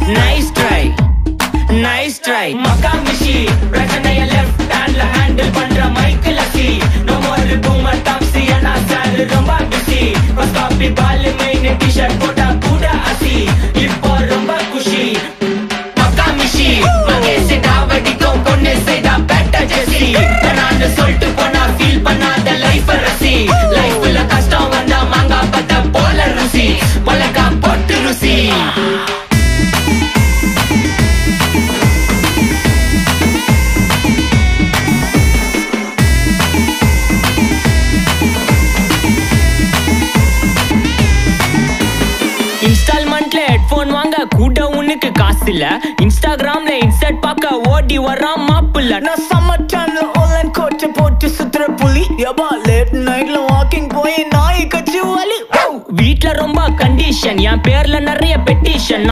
nice try nice try Makamishi பிரச்சனைய left handல handle பண்ற Michael அசி no more boomer taxi and I ரொம்ப busy first copy ball main t-shirt போட்டா கூட அசி இப்போ ரொம்ப குஷி Makamishi மகேஷ் டாவடிக்கும் பொண்ணு செய்தா better ஜெசி நான் சொல்லிட்டு போனா feel பண்ணாத life ரசி லைஃப்ல கஷ்டம் வந்தா மாங்கா பத்த போல ருசி மலக்கா போட்டு ருசி இன்ஸ்டால்மெண்ட்ல ஹெட்போன் வாங்க கூட உனக்கு காசு இல்ல இன்ஸ்டாகிராம்ல இன்ஸ்டன்ட் பார்க்க ஓடி வரான் மாப்பிள்ள நான் சம்மர் டைம்ல ஆன்லைன் கோட்டை போட்டு சுத்துற புலி யபா லேட் நைட்ல வாக்கிங் போய் நாய் கச்சி வலி வீட்ல ரொம்ப கண்டிஷன் என் பேர்ல நிறைய பெட்டிஷன்